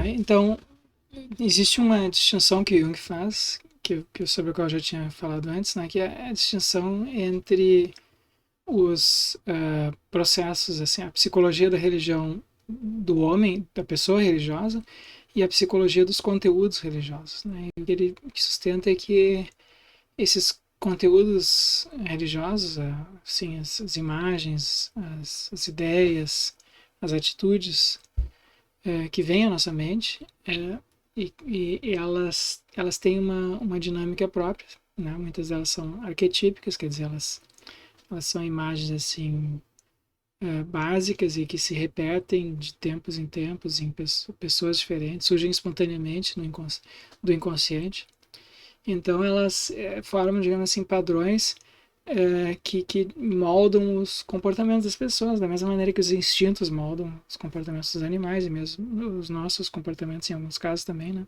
Então, existe uma distinção que Jung faz, sobre a qual eu já tinha falado antes, né, que é a distinção entre os processos, assim, a psicologia da religião do homem, da pessoa religiosa, e a psicologia dos conteúdos religiosos. Né? E o que ele sustenta é que esses conteúdos religiosos, assim, as imagens, as ideias, as atitudes que vêm à nossa mente, e elas têm uma dinâmica própria. Né? Muitas delas são arquetípicas, quer dizer, elas são imagens assim básicas e que se repetem de tempos em tempos em pessoas diferentes, surgem espontaneamente do inconsciente. Então elas formam, digamos assim, padrões que moldam os comportamentos das pessoas, da mesma maneira que os instintos moldam os comportamentos dos animais e mesmo os nossos comportamentos em alguns casos também, né?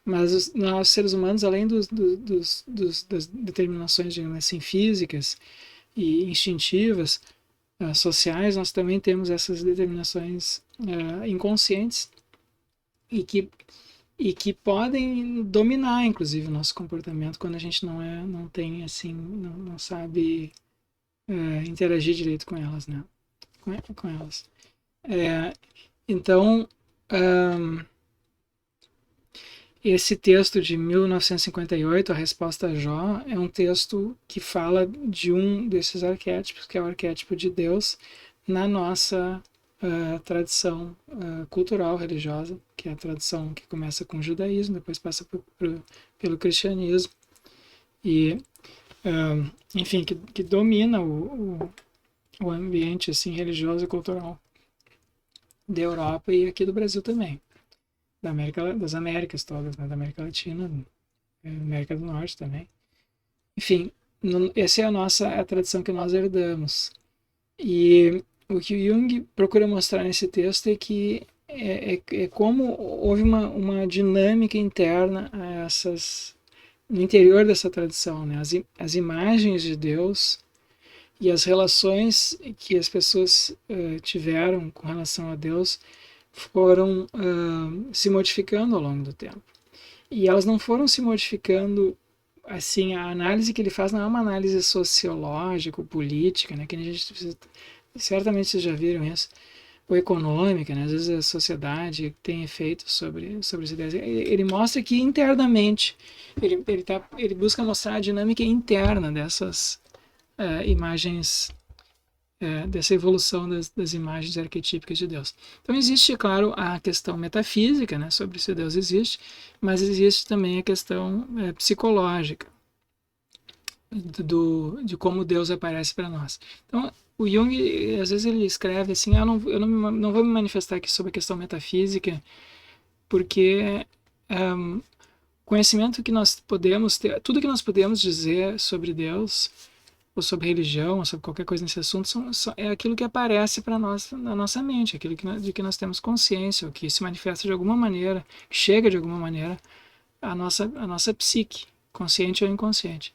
Mas nós, seres humanos, além das determinações, digamos assim, físicas e instintivas, sociais, nós também temos essas determinações inconscientes e que podem dominar, inclusive, o nosso comportamento quando a gente não tem, assim, não sabe interagir direito com elas, né? Com elas. É, então, um, esse texto de 1958, A Resposta a Jó, é um texto que fala de um desses arquétipos, que é o arquétipo de Deus, na nossa tradição cultural religiosa, que é a tradição que começa com o judaísmo, depois passa pelo cristianismo, e, enfim, que domina o ambiente assim, religioso e cultural da Europa e aqui do Brasil também, das Américas todas, né, da América Latina, América do Norte também. Enfim, essa é a tradição que nós herdamos. E o que o Jung procura mostrar nesse texto é que é como houve uma dinâmica interna no interior dessa tradição. Né? As imagens de Deus e as relações que as pessoas tiveram com relação a Deus foram se modificando ao longo do tempo. E elas não foram se modificando assim. A análise que ele faz não é uma análise sociológica, política, né? Que a gente precisa, certamente vocês já viram isso, ou econômica, né? Às vezes a sociedade tem efeitos sobre as ideias. Ele mostra que internamente ele busca mostrar a dinâmica interna dessas imagens, dessa evolução das imagens arquetípicas de Deus. Então existe, claro, a questão metafísica, né, sobre se Deus existe, mas existe também a questão psicológica de como Deus aparece para nós. Então o Jung, às vezes ele escreve assim, eu não vou me manifestar aqui sobre a questão metafísica, porque conhecimento que nós podemos ter, tudo que nós podemos dizer sobre Deus ou sobre religião, ou sobre qualquer coisa nesse assunto, é aquilo que aparece para nós na nossa mente, aquilo de que nós temos consciência, ou que se manifesta de alguma maneira, que chega de alguma maneira à nossa psique, consciente ou inconsciente.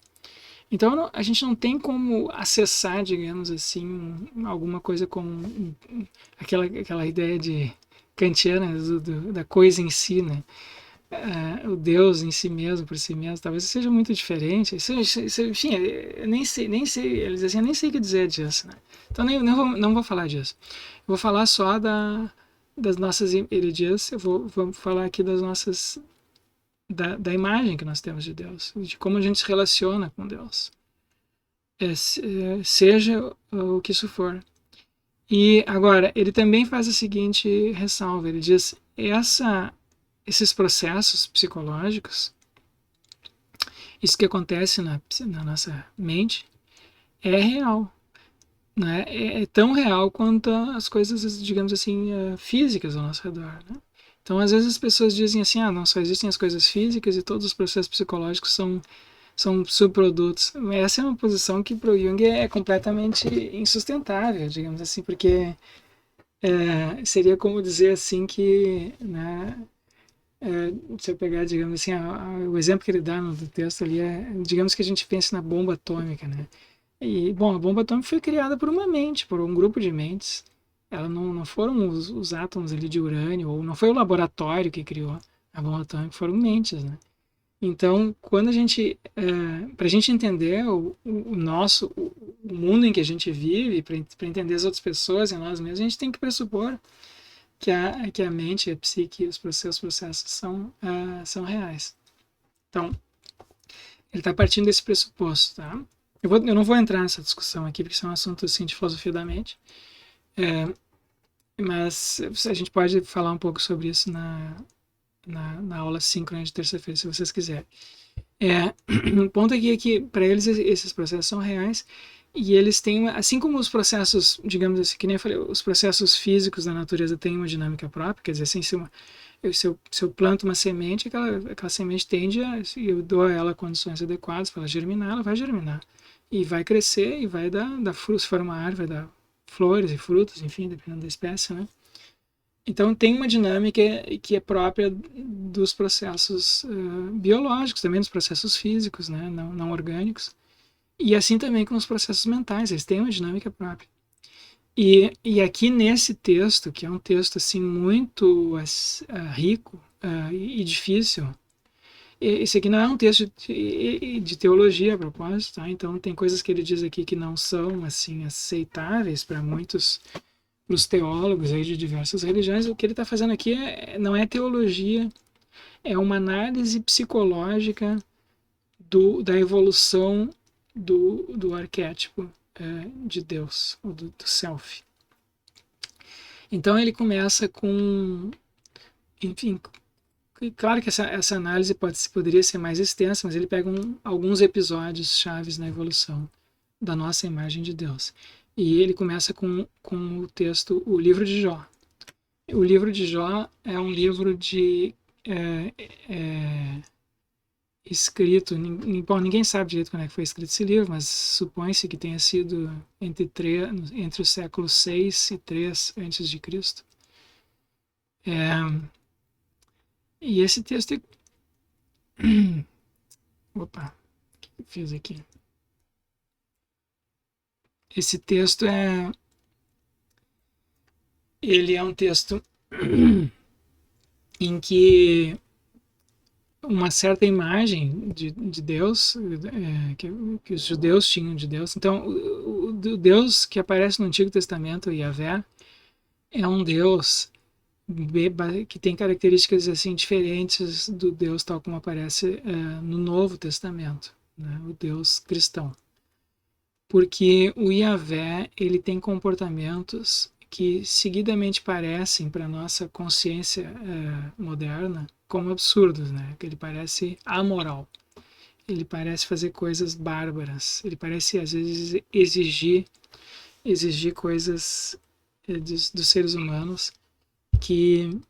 Então a gente não tem como acessar, digamos assim, alguma coisa como aquela ideia de kantiana da coisa em si, né? O Deus em si mesmo, por si mesmo, talvez seja muito diferente. Enfim, eu nem sei, eles dizem, eu nem sei o que dizer disso, né? Então não vou falar disso. Eu vou falar só das nossas, ele diz, vou falar aqui das nossas, da imagem que nós temos de Deus, de como a gente se relaciona com Deus. Seja o que isso for. E agora, ele também faz a seguinte ressalva, ele diz, esses processos psicológicos, isso que acontece na nossa mente, é real. Né? É tão real quanto as coisas, digamos assim, físicas ao nosso redor. Né? Então, às vezes as pessoas dizem assim, não, só existem as coisas físicas e todos os processos psicológicos são subprodutos. Essa é uma posição que para o Jung é completamente insustentável, digamos assim, porque seria como dizer assim que, né, se eu pegar, digamos assim, o exemplo que ele dá no texto ali digamos que a gente pense na bomba atômica, né? E, bom, a bomba atômica foi criada por uma mente, por um grupo de mentes, ela não foram os átomos ali de urânio, ou não foi o laboratório que criou a bomba atômica, foram mentes, né? Então, quando a gente, para a gente entender o nosso, o mundo em que a gente vive, para entender as outras pessoas e nós mesmos, a gente tem que pressupor que a mente, a psique, os seus processos são reais. Então, ele está partindo desse pressuposto, tá? Eu não vou entrar nessa discussão aqui, porque isso é um assunto assim, de filosofia da mente, mas a gente pode falar um pouco sobre isso na aula síncrona de terça-feira, se vocês quiserem. O ponto aqui é que, para eles, esses processos são reais e eles têm, assim como os processos, digamos assim, que nem eu falei, os processos físicos da natureza têm uma dinâmica própria, quer dizer, assim, se eu planto uma semente, aquela semente tende se eu dou a ela condições adequadas para ela germinar, ela vai germinar. E vai crescer e vai dar frutos, se for uma árvore, vai dar flores e frutos, enfim, dependendo da espécie, né? Então tem uma dinâmica que é própria dos processos biológicos, também dos processos físicos, né? Não orgânicos. E assim também com os processos mentais, eles têm uma dinâmica própria. E aqui nesse texto, que é um texto assim muito rico e difícil, esse aqui não é um texto de teologia a propósito, tá? Então tem coisas que ele diz aqui que não são assim aceitáveis para muitos, para os teólogos aí de diversas religiões. O que ele está fazendo aqui não é teologia, é uma análise psicológica da evolução do arquétipo de Deus, ou do self. Então ele começa com, enfim, claro que essa análise poderia ser mais extensa, mas ele pega alguns episódios chaves na evolução da nossa imagem de Deus. E ele começa com o texto, o livro de Jó. O livro de Jó é um livro escrito, bom, ninguém sabe direito quando é que foi escrito esse livro, mas supõe-se que tenha sido entre os séculos 6 e 3 antes de Cristo. E esse texto opa, o que eu fiz aqui? Esse texto ele é um texto em que uma certa imagem de Deus que os judeus tinham de Deus. Então, o Deus que aparece no Antigo Testamento, Yahvé, é um Deus que tem características assim diferentes do Deus tal como aparece no Novo Testamento, né? O Deus cristão. Porque o Yahvé, ele tem comportamentos que seguidamente parecem para a nossa consciência moderna como absurdos, né? Que ele parece amoral, ele parece fazer coisas bárbaras, ele parece às vezes exigir coisas dos seres humanos que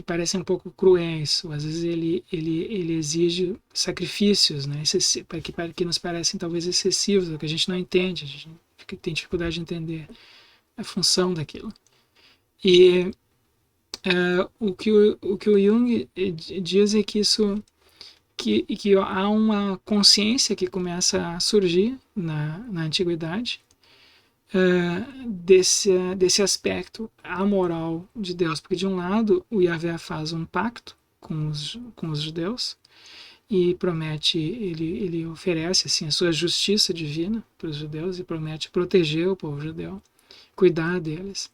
parecem um pouco cruéis, ou às vezes ele exige sacrifícios, né? Que nos parecem talvez excessivos, o que a gente não entende, a gente tem dificuldade de entender a função daquilo. E o que o Jung diz é que que há uma consciência que começa a surgir na antiguidade desse aspecto amoral de Deus, porque de um lado o Yahvé faz um pacto com os judeus e promete, ele oferece assim a sua justiça divina para os judeus e promete proteger o povo judeu, cuidar deles.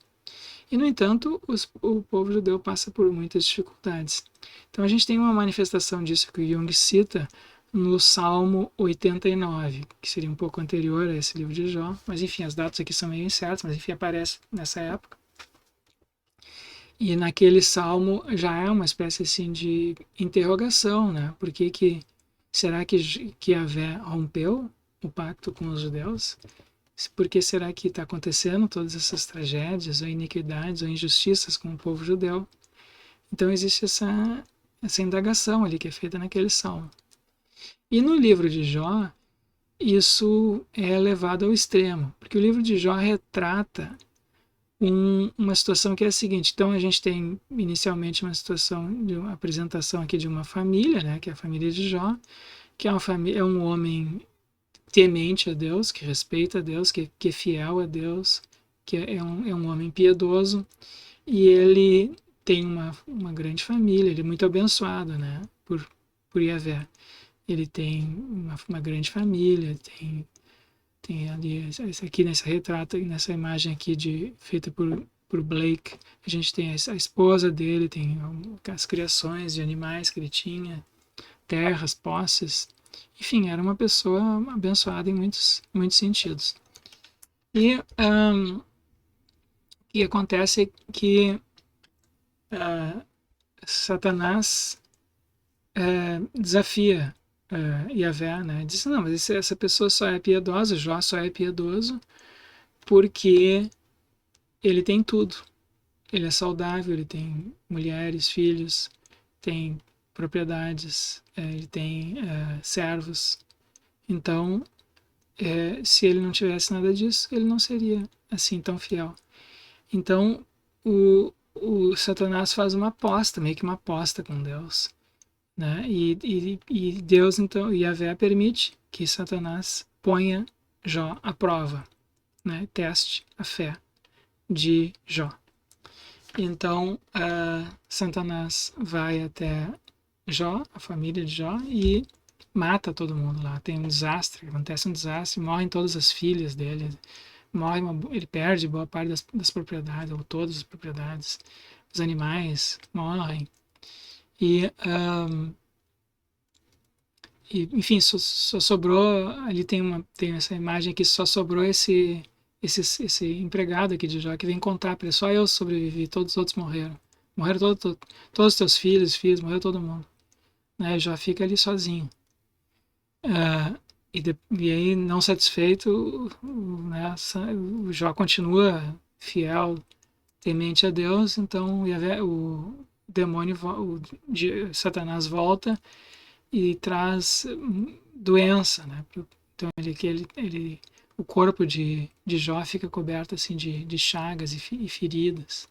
E, no entanto, o povo judeu passa por muitas dificuldades. Então, a gente tem uma manifestação disso que o Jung cita no Salmo 89, que seria um pouco anterior a esse livro de Jó. Mas, enfim, as datas aqui são meio incertas, mas, enfim, aparece nessa época. E naquele salmo já é uma espécie assim de interrogação, né? Por será que Yahvé rompeu o pacto com os judeus? Por que será que está acontecendo todas essas tragédias, ou iniquidades, ou injustiças com o povo judeu? Então existe essa indagação ali que é feita naquele salmo. E no livro de Jó, isso é levado ao extremo, porque o livro de Jó retrata uma situação que é a seguinte. Então a gente tem inicialmente uma situação de uma apresentação aqui de uma família, né, que é a família de Jó, que é um homem temente a Deus, que respeita a Deus, que é fiel a Deus, que é um homem piedoso, e ele tem uma grande família, ele é muito abençoado, né, por Yahvé. Ele tem uma grande família, tem ali, aqui nesse retrato, nessa imagem aqui feita por Blake, a gente tem a esposa dele, tem as criações de animais que ele tinha, terras, posses, enfim, era uma pessoa abençoada em muitos sentidos. E o que acontece é que Satanás desafia Yahvé, né? Diz, não, mas essa pessoa só é piedosa, Jó só é piedoso porque ele tem tudo. Ele é saudável, ele tem mulheres, filhos, tem propriedades, ele tem servos. Então, se ele não tivesse nada disso, ele não seria assim tão fiel. Então, o Satanás faz uma aposta, meio que uma aposta com Deus, né? E Deus, então, Yahvé permite que Satanás ponha Jó à prova, né? Teste a fé de Jó. Então, Satanás vai até Jó, a família de Jó, e mata todo mundo lá. Tem um desastre, acontece um desastre, morrem todas as filhas dele, ele perde boa parte das propriedades, ou todas as propriedades, os animais morrem. E enfim, só sobrou, ali tem essa imagem aqui, só sobrou esse empregado aqui de Jó, que vem contar para ele, só eu sobrevivi, todos os outros morreram. Morreram todos os teus filhos, morreu todo mundo. Né? Jó fica ali sozinho. E aí, não satisfeito, né, o Jó continua fiel, temente a Deus, então o demônio, Satanás volta e traz doença, né? Então o corpo de Jó fica coberto assim de chagas e feridas.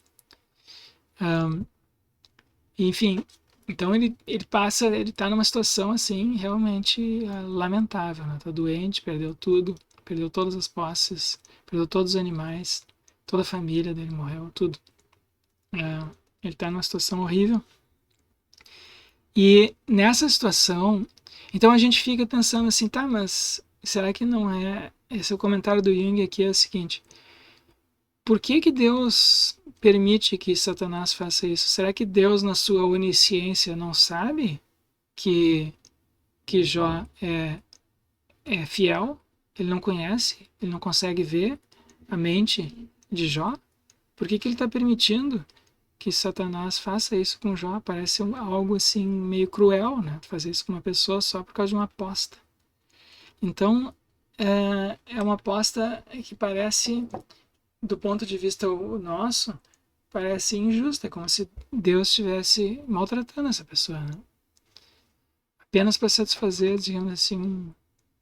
Enfim, então ele está numa situação assim realmente lamentável, né? Tá doente, perdeu tudo, perdeu todas as posses, perdeu todos os animais, toda a família dele morreu, tudo. Ele está numa situação horrível. E nessa situação, então a gente fica pensando assim, tá, mas será que não é... Esse é o comentário do Jung aqui, é o seguinte: por que Deus permite que Satanás faça isso? Será que Deus, na sua onisciência, não sabe que Jó é fiel? Ele não conhece? Ele não consegue ver a mente de Jó? Por que ele está permitindo que Satanás faça isso com Jó? Parece algo assim meio cruel, né? Fazer isso com uma pessoa só por causa de uma aposta. Então, é uma aposta que parece, do ponto de vista nosso, parece injusta, é como se Deus estivesse maltratando essa pessoa, né? Apenas para satisfazer, digamos assim,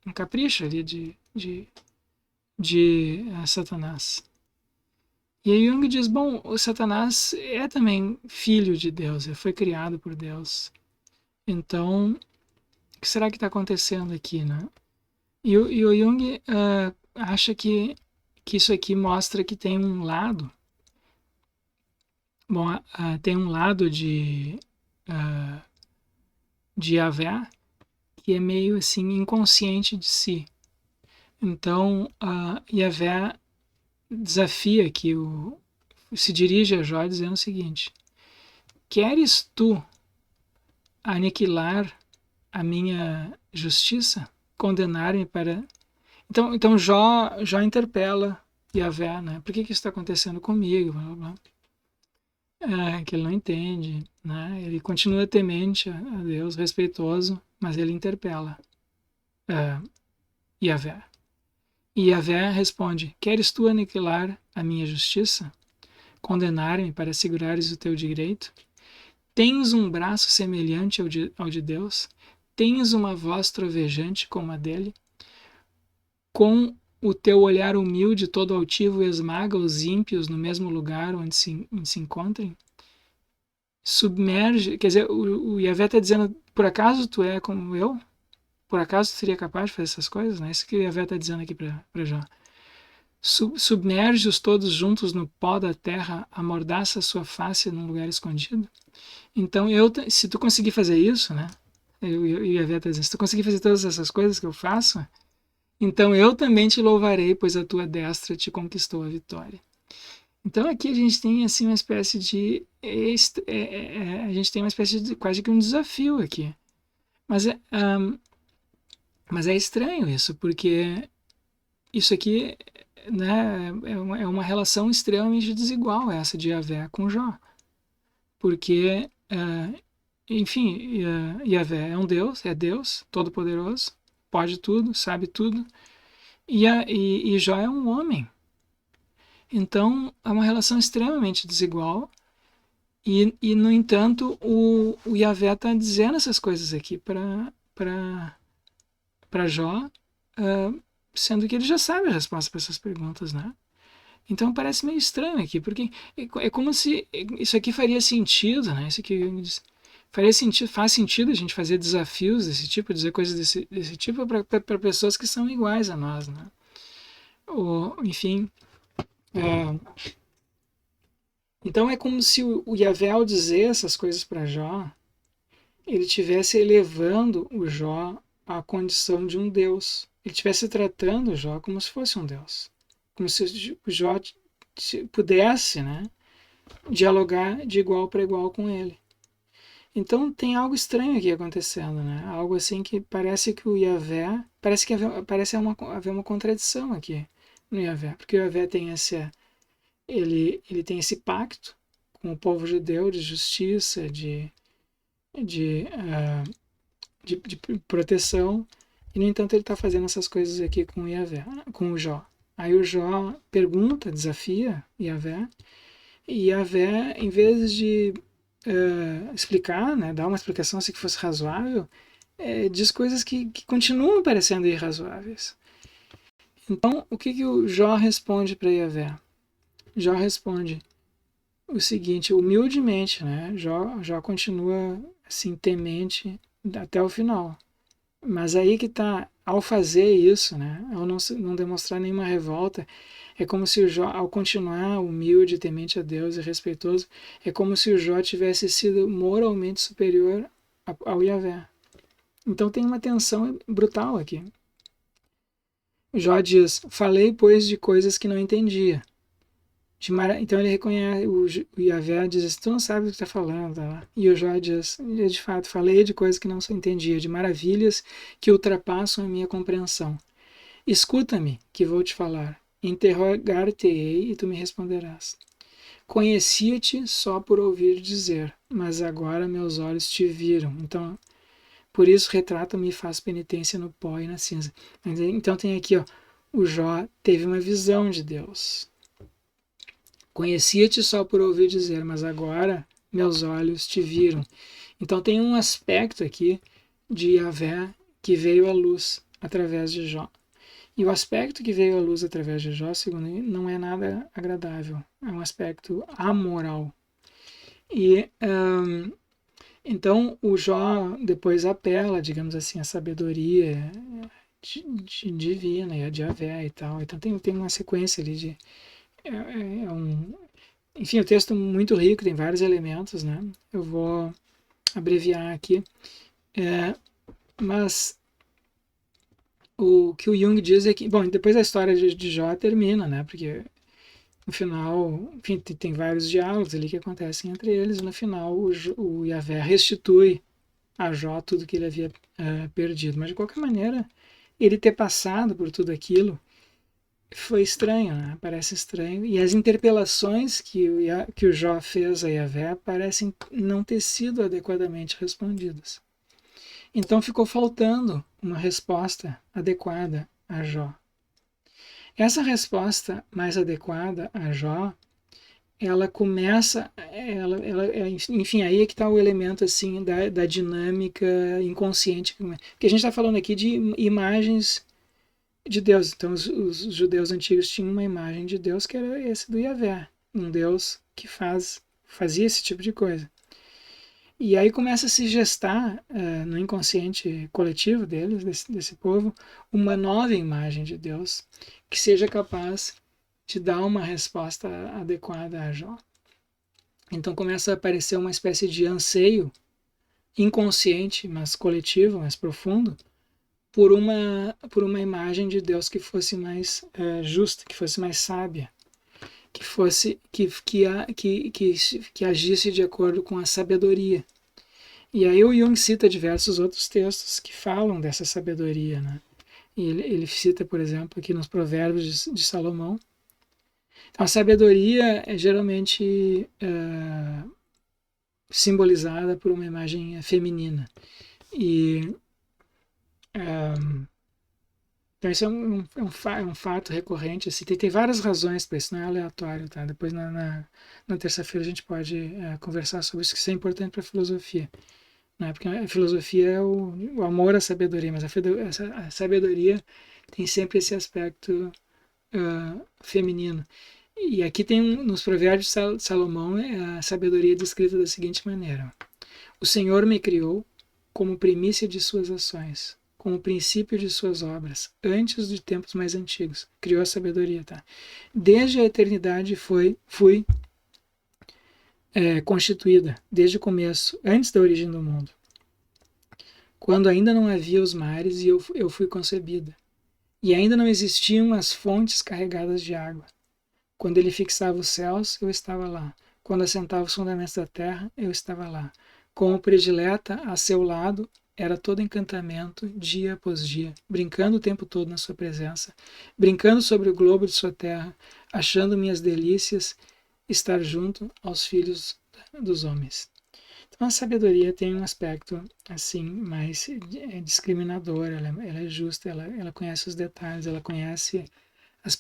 um capricho ali de Satanás. E aí Jung diz, bom, o Satanás é também filho de Deus, ele foi criado por Deus. Então, o que será que está acontecendo aqui, né? E o Jung acha que isso aqui mostra que tem um lado, bom, tem um lado de Yahvé que é meio assim inconsciente de si. Então, Yahvé desafia que se dirige a Jó dizendo o seguinte: queres tu aniquilar a minha justiça? Condenar-me para... Então Jó interpela Yahvé, né? Por que isso está acontecendo comigo? Blá, blá, blá. Que ele não entende, né? Ele continua temente a Deus, respeitoso, mas ele interpela Yahvé. E Yahvé responde: queres tu aniquilar a minha justiça? Condenar-me para assegurares o teu direito? Tens um braço semelhante ao de Deus? Tens uma voz trovejante como a dele? Com o teu olhar humilde, todo altivo, esmaga os ímpios no mesmo lugar onde se encontrem? Submerge, quer dizer, o Yahvé está dizendo, por acaso tu é como eu? Por acaso tu seria capaz de fazer essas coisas? Né? Isso que o Yahvé está dizendo aqui para Jó. Submerge-os todos juntos no pó da terra, amordaça a sua face num lugar escondido. Então, se tu conseguir fazer isso, né? Eu ia ver, se tu conseguir fazer todas essas coisas que eu faço, então eu também te louvarei, pois a tua destra te conquistou a vitória. Então aqui a gente tem assim uma espécie de a gente tem uma espécie de quase que um desafio aqui, mas mas é estranho isso, porque isso aqui, né, é uma relação extremamente desigual essa de Yahvé com Jó, porque enfim, Yahvé é um Deus, é Deus todo-poderoso, pode tudo, sabe tudo, e Jó é um homem. Então é uma relação extremamente desigual. No entanto, o Yahvé está dizendo essas coisas aqui para Jó, sendo que ele já sabe a resposta para essas perguntas, né? Então parece meio estranho aqui, porque é como se isso aqui faria sentido, né? Isso aqui faria sentido, faz sentido a gente fazer desafios desse tipo, dizer coisas desse tipo para pessoas que são iguais a nós, né? Ou, enfim, então é como se o Yahvé, ao dizer essas coisas para Jó, ele estivesse elevando o Jó à condição de um Deus. Ele estivesse tratando o Jó como se fosse um Deus. Como se o Jó pudesse, né, dialogar de igual para igual com ele. Então tem algo estranho aqui acontecendo, né? Algo assim que parece que o Yahvé, parece haver uma contradição aqui no Yahvé, porque o Yahvé tem ele tem esse pacto com o povo judeu de justiça, de, uh, de proteção, e no entanto ele está fazendo essas coisas aqui com o Yahvé, com o Jó. Aí o Jó pergunta, desafia Yahvé, e Yahvé, em vez de explicar, né, dar uma explicação assim que fosse razoável, diz coisas que continuam parecendo irrazoáveis. Então, o que o Jó responde para Yahvé? Jó responde o seguinte, humildemente, né? Jó continua assim, temente até o final. Mas aí que tá, ao fazer isso, né? Ao não demonstrar nenhuma revolta, é como se o Jó, ao continuar humilde, temente a Deus e respeitoso, é como se o Jó tivesse sido moralmente superior ao Yahvé. Então tem uma tensão brutal aqui. Jó diz, falei, pois, de coisas que não entendia. Então ele reconhece, o Yahvé diz, tu não sabe o que está falando. Tá? E o Jó diz, de fato, falei de coisas que não se entendia, de maravilhas que ultrapassam a minha compreensão. Escuta-me, que vou te falar. Interrogar-te-ei e tu me responderás. Conhecia-te só por ouvir dizer, mas agora meus olhos te viram. Então, por isso retrata-me e faz penitência no pó e na cinza. Então tem aqui, ó, o Jó teve uma visão de Deus. Conhecia-te só por ouvir dizer, mas agora meus olhos te viram. Então tem um aspecto aqui de Yahvé que veio à luz através de Jó. E o aspecto que veio à luz através de Jó, segundo ele, não é nada agradável. É um aspecto amoral. E então o Jó depois apela, digamos assim, à sabedoria divina e a de Yahvé e tal. Então tem uma sequência ali de enfim, o texto é muito rico, tem vários elementos, né? Eu vou abreviar aqui. Mas o que o Jung diz é que, bom, depois a história de Jó termina, né? Porque no final, enfim, tem vários diálogos ali que acontecem entre eles, e no final o Yahvé restitui a Jó tudo que ele havia perdido. Mas de qualquer maneira, ele ter passado por tudo aquilo foi estranho, né? Parece estranho. E as interpelações que o Jó fez a Yahvé parecem não ter sido adequadamente respondidas. Então ficou faltando uma resposta adequada a Jó. Essa resposta mais adequada a Jó, ela começa, enfim, aí é que está o elemento assim da dinâmica inconsciente. Porque a gente está falando aqui de imagens de Deus. Então os judeus antigos tinham uma imagem de Deus que era esse do Yahvé, um Deus que fazia esse tipo de coisa. E aí começa a se gestar no inconsciente coletivo deles, desse povo, uma nova imagem de Deus que seja capaz de dar uma resposta adequada a Jó. Então começa a aparecer uma espécie de anseio inconsciente, mas coletivo, mais profundo, por uma imagem de Deus que fosse mais justa, que fosse mais sábia, que fosse que agisse de acordo com a sabedoria. E aí o Jung cita diversos outros textos que falam dessa sabedoria, né? E ele cita, por exemplo, aqui nos Provérbios de Salomão. Então, a sabedoria é geralmente simbolizada por uma imagem feminina. E então isso é um fato recorrente. Assim, tem várias razões para isso, não é aleatório. Tá? Depois na terça-feira a gente pode conversar sobre isso, que isso é importante para a filosofia. Né? Porque a filosofia é o amor à sabedoria, mas a sabedoria tem sempre esse aspecto feminino. E aqui tem nos Provérbios de Salomão a sabedoria descrita da seguinte maneira: o Senhor me criou como primícia de suas ações, como princípio de suas obras, antes de tempos mais antigos. Criou a sabedoria, tá? Desde a eternidade fui constituída, desde o começo, antes da origem do mundo. Quando ainda não havia os mares e eu fui concebida. E ainda não existiam as fontes carregadas de água. Quando ele fixava os céus, eu estava lá. Quando assentava os fundamentos da terra, eu estava lá. Como predileta a seu lado, era todo encantamento, dia após dia, brincando o tempo todo na sua presença, brincando sobre o globo de sua terra, achando minhas delícias estar junto aos filhos dos homens. Então a sabedoria tem um aspecto assim mais discriminador, ela é justa, ela conhece os detalhes, ela conhece as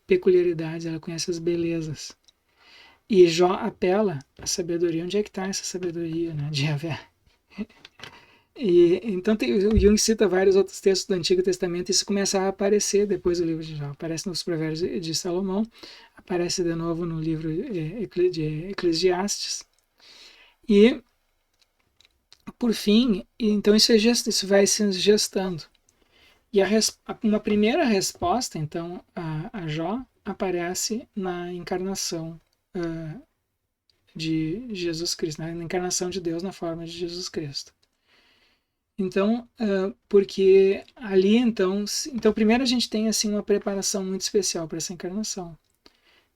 peculiaridades, ela conhece as belezas. E Jó apela à sabedoria. Onde é que está essa sabedoria, né, de Yahvé? E então o Jung cita vários outros textos do Antigo Testamento e isso começa a aparecer depois do livro de Jó. Aparece nos Provérbios de Salomão, aparece de novo no livro de Eclesiastes. E, por fim, então isso vai se gestando. E uma primeira resposta, então, a Jó aparece na encarnação de Jesus Cristo, na encarnação de Deus na forma de Jesus Cristo. Então, porque ali, então, primeiro a gente tem assim uma preparação muito especial para essa encarnação.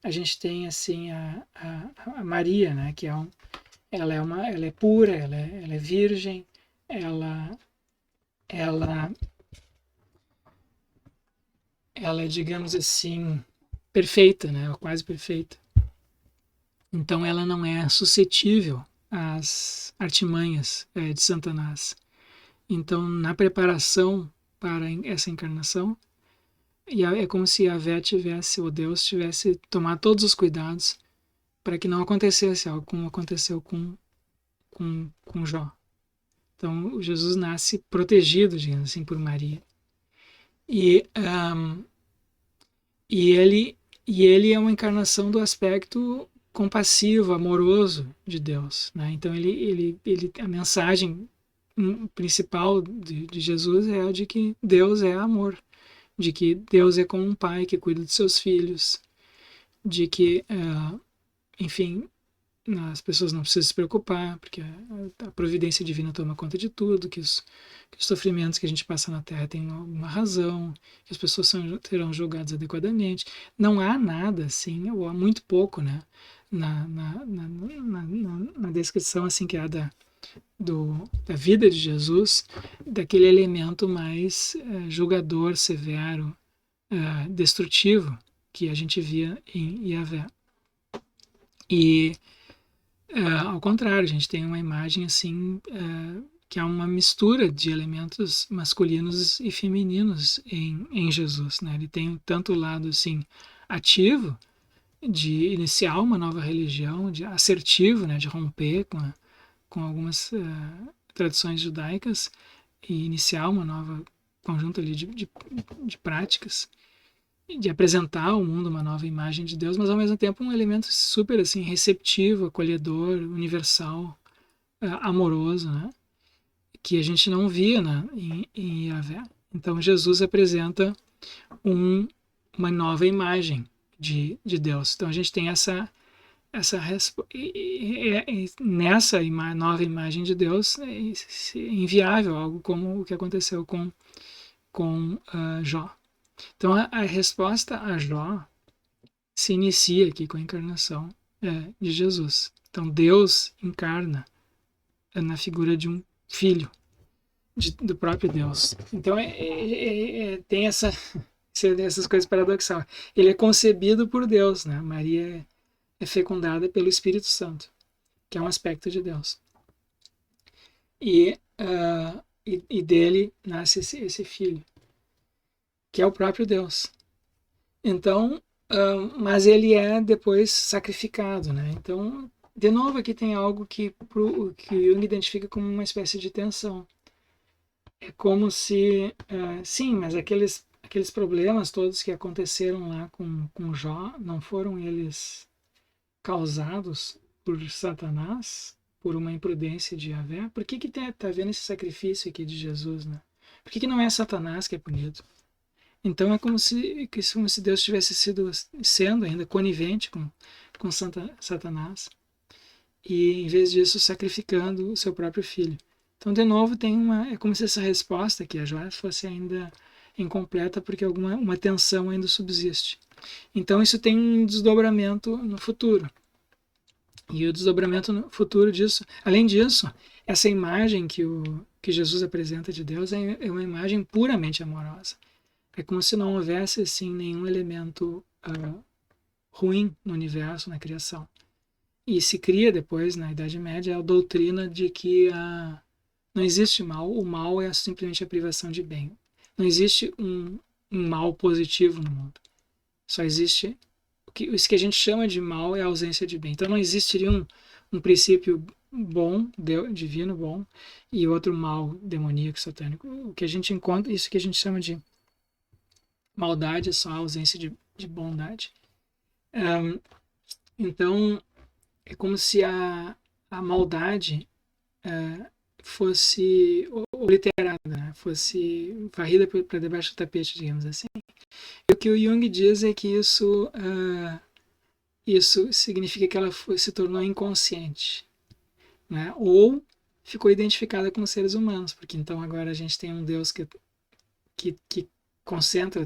A gente tem assim a Maria, né, que ela é pura, ela é virgem, ela é, digamos assim, perfeita, né, quase perfeita. Então ela não é suscetível às artimanhas de Satanás. Então, na preparação para essa encarnação, é como se Yahvé tivesse, ou Deus tivesse tomado todos os cuidados para que não acontecesse algo como aconteceu com Jó. Então, Jesus nasce protegido, digamos assim, por Maria. E ele é uma encarnação do aspecto compassivo, amoroso de Deus, né? Então a mensagem principal de Jesus é a de que Deus é amor, de que Deus é como um pai que cuida de seus filhos, de que, enfim, as pessoas não precisam se preocupar, porque a providência divina toma conta de tudo, que os sofrimentos que a gente passa na Terra têm uma razão, que as pessoas serão julgadas adequadamente. Não há nada assim, ou há muito pouco, né, na descrição assim que há da vida de Jesus, daquele elemento mais julgador, severo, destrutivo que a gente via em Yahvé. E ao contrário, a gente tem uma imagem assim que é uma mistura de elementos masculinos e femininos em Jesus, né? Ele tem tanto o lado assim ativo de iniciar uma nova religião, de assertivo, né? De romper com algumas tradições judaicas e iniciar uma nova conjunto ali de práticas, de apresentar ao mundo uma nova imagem de Deus, mas ao mesmo tempo um elemento super assim receptivo, acolhedor, universal, amoroso, né? Que a gente não via, né, em Yahvé. Então Jesus apresenta uma nova imagem de Deus. Então a gente tem nessa nova imagem de Deus é inviável algo como o que aconteceu com Jó. Então a resposta a Jó se inicia aqui com a encarnação de Jesus. Então Deus encarna na figura de um filho do próprio Deus. Então tem essas coisas paradoxais. Ele é concebido por Deus, né? Maria é fecundada pelo Espírito Santo, que é um aspecto de Deus. E dele nasce esse filho, que é o próprio Deus. Então, mas ele é depois sacrificado, né? Então, de novo, aqui tem algo que Jung identifica como uma espécie de tensão. É como se, sim, mas aqueles problemas todos que aconteceram lá com Jó, não foram eles causados por Satanás, por uma imprudência de Yahvé? Por que tá havendo esse sacrifício aqui de Jesus, né? Por que não é Satanás que é punido? Então é como se Deus tivesse sendo ainda conivente com Satanás e, em vez disso, sacrificando o seu próprio filho. Então, de novo, é como se essa resposta aqui a Jó fosse ainda incompleta, porque uma tensão ainda subsiste. Então, isso tem um desdobramento no futuro. E o desdobramento no futuro disso, além disso, essa imagem que Jesus apresenta de Deus é uma imagem puramente amorosa. É como se não houvesse assim nenhum elemento ruim no universo, na criação. E se cria depois, na Idade Média, a doutrina de que não existe mal, o mal é simplesmente a privação de bem. Não existe um mal positivo no mundo. Só existe isso que a gente chama de mal é a ausência de bem. Então não existiria um princípio bom, divino bom, e outro mal demoníaco, satânico. O que a gente encontra, isso que a gente chama de maldade é só a ausência de bondade. Então é como se a maldade fosse obliterada, né? Fosse varrida para debaixo do tapete, digamos assim. E o que o Jung diz é que isso significa que ela se tornou inconsciente, né? Ou ficou identificada com os seres humanos, porque então agora a gente tem um Deus que concentra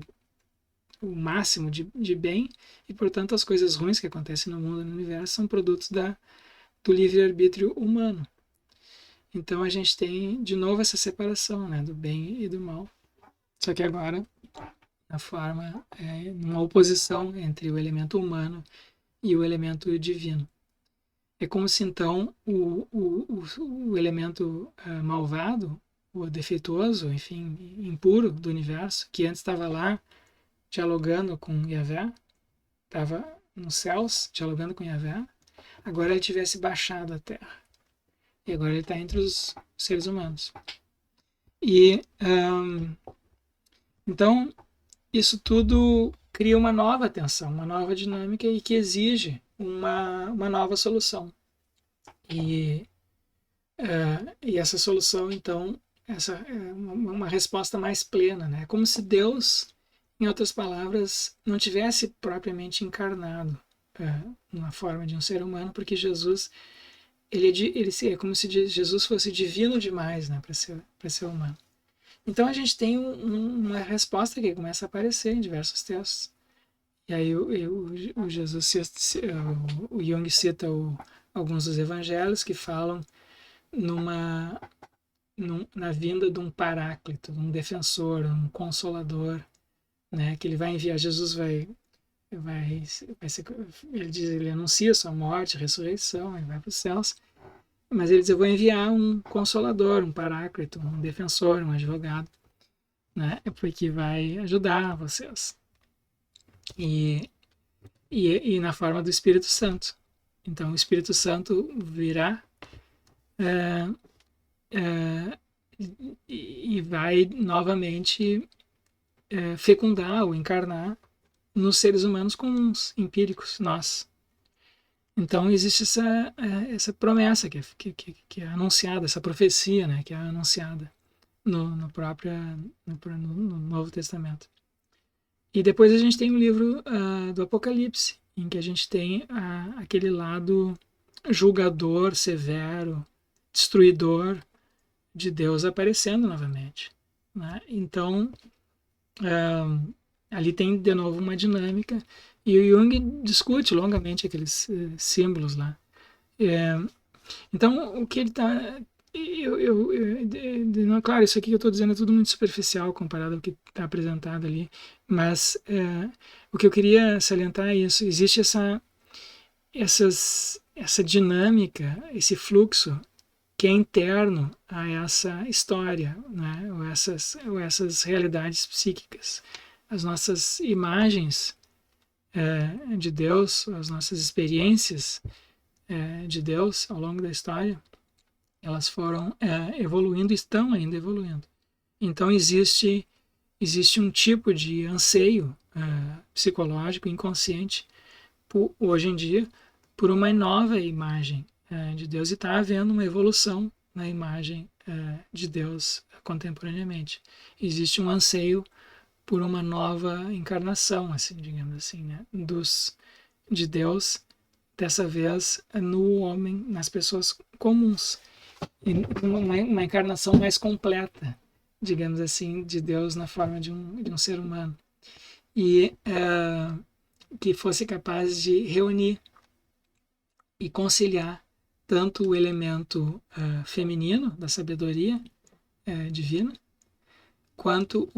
o máximo de bem e, portanto, as coisas ruins que acontecem no mundo e no universo são produtos do livre-arbítrio humano. Então a gente tem de novo essa separação, né, do bem e do mal. Só que agora na forma, numa oposição entre o elemento humano e o elemento divino. É como se então o elemento malvado, o defeituoso, enfim, impuro do universo, que antes estava lá dialogando com Yahvé, estava nos céus dialogando com Yahvé, agora ele tivesse baixado à terra. E agora ele está entre os seres humanos. E então isso tudo cria uma nova tensão, uma nova dinâmica e que exige uma nova solução. E essa solução, então, essa é uma resposta mais plena, né? É como se Deus, em outras palavras, não tivesse propriamente encarnado na forma de um ser humano, porque Jesus, ele é como se Jesus fosse divino demais, né, para ser humano. Então a gente tem uma resposta que começa a aparecer em diversos textos. E aí o Jung cita alguns dos evangelhos que falam na vinda de um paráclito, um defensor, um consolador, né, que ele vai enviar. Jesus vai ser, ele anuncia sua morte, ressurreição, ele vai para os céus, mas ele diz: eu vou enviar um consolador, um paráclito, um defensor, um advogado, né, porque vai ajudar vocês. E na forma do Espírito Santo. Então o Espírito Santo virá e vai novamente fecundar ou encarnar nos seres humanos comuns, empíricos, nós. Então existe essa promessa que é anunciada, essa profecia, né, que é anunciada no Novo Testamento. E depois a gente tem o livro do Apocalipse, em que a gente tem aquele lado julgador, severo, destruidor de Deus aparecendo novamente, né? Então, ali tem de novo uma dinâmica, e o Jung discute longamente aqueles símbolos lá. Então, o que ele está... claro, isso aqui que eu estou dizendo é tudo muito superficial comparado ao que está apresentado ali, mas o que eu queria salientar é isso: existe essa dinâmica, esse fluxo que é interno a essa história, né? ou essas realidades psíquicas. As nossas imagens de Deus, as nossas experiências de Deus ao longo da história, elas foram evoluindo e estão ainda evoluindo. Então existe um tipo de anseio psicológico inconsciente hoje em dia por uma nova imagem de Deus, e está havendo uma evolução na imagem de Deus contemporaneamente. Existe um anseio por uma nova encarnação, assim, digamos assim, né, de Deus, dessa vez no homem, nas pessoas comuns, uma encarnação mais completa, digamos assim, de Deus na forma de um ser humano, e que fosse capaz de reunir e conciliar tanto o elemento feminino da sabedoria divina, quanto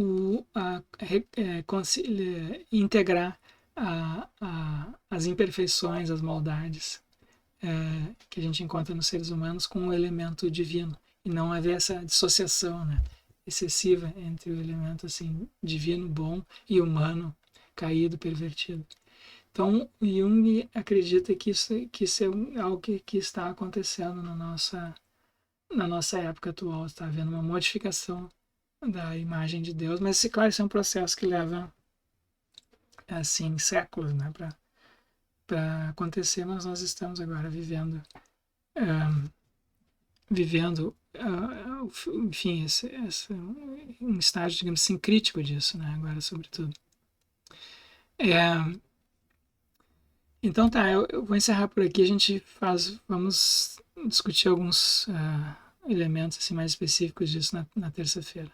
integrar as imperfeições, as maldades que a gente encontra nos seres humanos com o elemento divino, e não haver essa dissociação, né, excessiva entre o elemento assim divino, bom, e humano, caído, pervertido. Então, Jung acredita que isso é algo que está acontecendo na nossa época atual. Está havendo uma modificação da imagem de Deus, mas, claro, isso é um processo que leva assim séculos, né, para acontecer, mas nós estamos agora vivendo enfim, um estágio, digamos assim, crítico disso, né, agora, sobretudo. Então tá, eu vou encerrar por aqui. Vamos discutir alguns elementos assim, mais específicos disso na terça-feira.